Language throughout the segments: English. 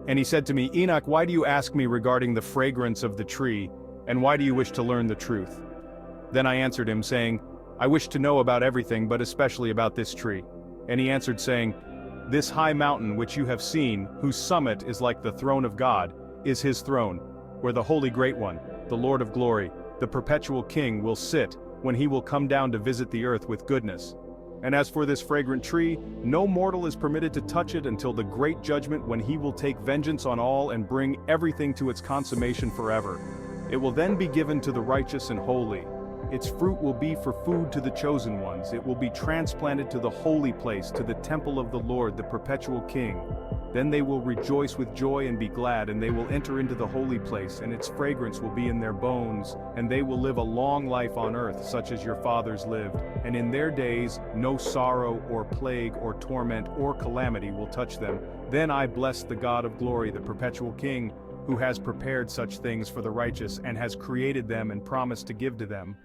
And he said to me, "Enoch, why do you ask me regarding the fragrance of the tree, and why do you wish to learn the truth?" Then I answered him, saying, "I wish to know about everything, but especially about this tree." And he answered, saying, "This high mountain which you have seen, whose summit is like the throne of God, is his throne, where the Holy Great One, the Lord of glory, the perpetual King, will sit, when he will come down to visit the earth with goodness. And as for this fragrant tree, no mortal is permitted to touch it until the great judgment, when he will take vengeance on all and bring everything to its consummation forever. It will then be given to the righteous and holy. Its fruit will be for food to the chosen ones. It will be transplanted to the holy place, to the temple of the Lord, the perpetual King. Then they will rejoice with joy and be glad, and they will enter into the holy place, and its fragrance will be in their bones, and they will live a long life on earth, such as your fathers lived. And in their days no sorrow or plague or torment or calamity will touch them. Then I bless the God of glory, the perpetual King, who has prepared such things for the righteous, and has created them and promised to give to them."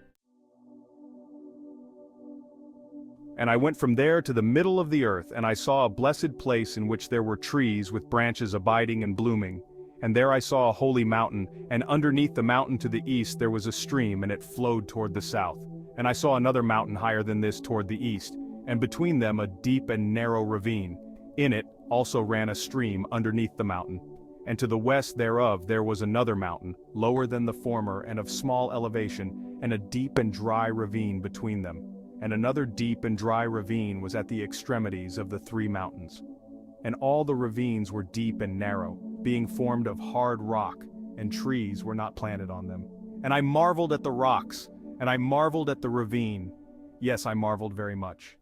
And I went from there to the middle of the earth, and I saw a blessed place in which there were trees with branches abiding and blooming. And there I saw a holy mountain, and underneath the mountain to the east there was a stream, and it flowed toward the south. And I saw another mountain higher than this toward the east, and between them a deep and narrow ravine. In it also ran a stream underneath the mountain. And to the west thereof there was another mountain, lower than the former and of small elevation, and a deep and dry ravine between them. And another deep and dry ravine was at the extremities of the three mountains. And all the ravines were deep and narrow, being formed of hard rock, and trees were not planted on them. And I marveled at the rocks, and I marveled at the ravine. Yes, I marveled very much.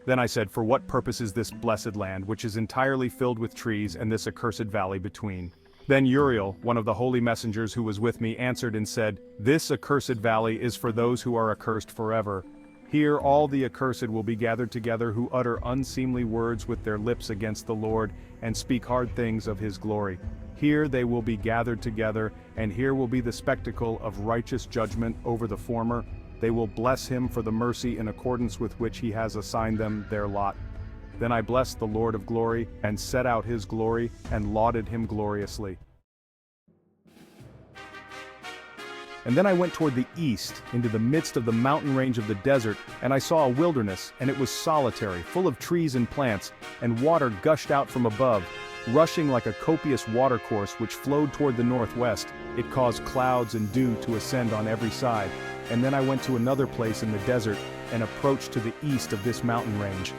Then I said, "For what purpose is this blessed land, which is entirely filled with trees, and this accursed valley between?" Then Uriel, one of the holy messengers who was with me, answered and said, "This accursed valley is for those who are accursed forever. Here all the accursed will be gathered together, who utter unseemly words with their lips against the Lord, and speak hard things of his glory. Here they will be gathered together, and here will be the spectacle of righteous judgment over the former. They will bless him for the mercy in accordance with which he has assigned them their lot." Then I blessed the Lord of glory, and set out his glory, and lauded him gloriously. And then I went toward the east, into the midst of the mountain range of the desert, and I saw a wilderness, and it was solitary, full of trees and plants, and water gushed out from above, rushing like a copious watercourse which flowed toward the northwest. It caused clouds and dew to ascend on every side. And then I went to another place in the desert, and approached to the east of this mountain range.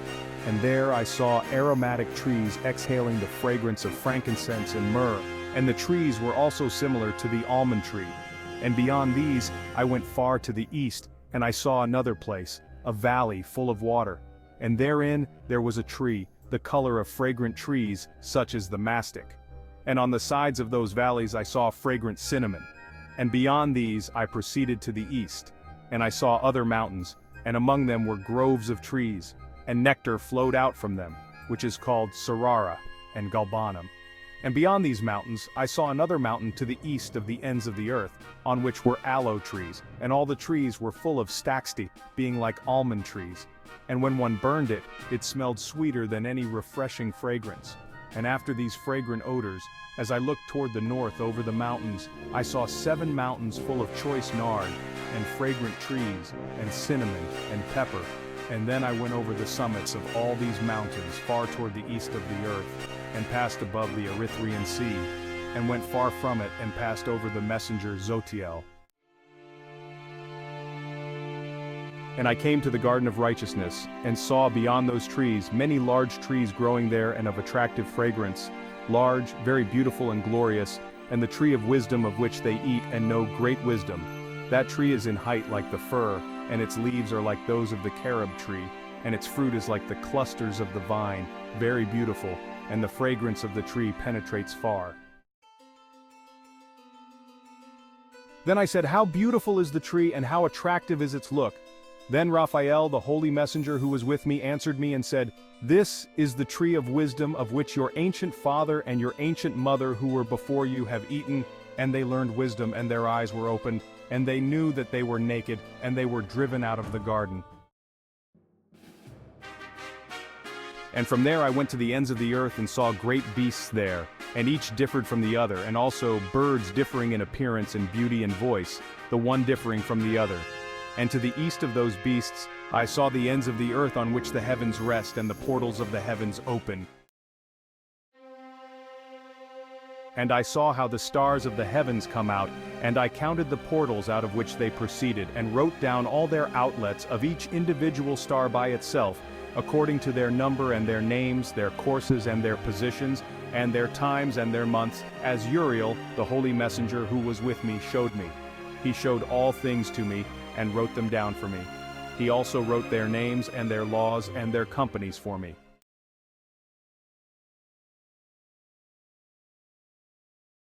And there I saw aromatic trees exhaling the fragrance of frankincense and myrrh, and the trees were also similar to the almond tree. And beyond these I went far to the east, and I saw another place, a valley full of water. And therein there was a tree, the color of fragrant trees, such as the mastic. And on the sides of those valleys I saw fragrant cinnamon. And beyond these I proceeded to the east, and I saw other mountains, and among them were groves of trees, and nectar flowed out from them, which is called Sarara and Galbanum. And beyond these mountains I saw another mountain to the east of the ends of the earth, on which were aloe trees, and all the trees were full of staxti, being like almond trees. And when one burned it, it smelled sweeter than any refreshing fragrance. And after these fragrant odors, as I looked toward the north over the mountains, I saw 7 mountains full of choice nard, and fragrant trees, and cinnamon, and pepper. And then I went over the summits of all these mountains far toward the east of the earth, and passed above the Erythraean Sea, and went far from it and passed over the messenger Zotiel. And I came to the garden of righteousness, and saw beyond those trees many large trees growing there and of attractive fragrance, large, very beautiful and glorious, and the tree of wisdom of which they eat and know great wisdom. That tree is in height like the fir, and its leaves are like those of the carob tree, and its fruit is like the clusters of the vine, very beautiful, and the fragrance of the tree penetrates far. Then I said, "How beautiful is the tree, and how attractive is its look!" Then Raphael, the holy messenger who was with me, answered me and said, "This is the tree of wisdom of which your ancient father and your ancient mother who were before you have eaten, and they learned wisdom, and their eyes were opened, and they knew that they were naked, and they were driven out of the garden." And from there I went to the ends of the earth and saw great beasts there, and each differed from the other, and also birds differing in appearance and beauty and voice, the one differing from the other. And to the east of those beasts, I saw the ends of the earth on which the heavens rest and the portals of the heavens open. And I saw how the stars of the heavens come out, and I counted the portals out of which they proceeded, and wrote down all their outlets of each individual star by itself, according to their number and their names, their courses and their positions, and their times and their months, as Uriel, the holy messenger who was with me, showed me. He showed all things to me, and wrote them down for me. He also wrote their names and their laws and their companies for me.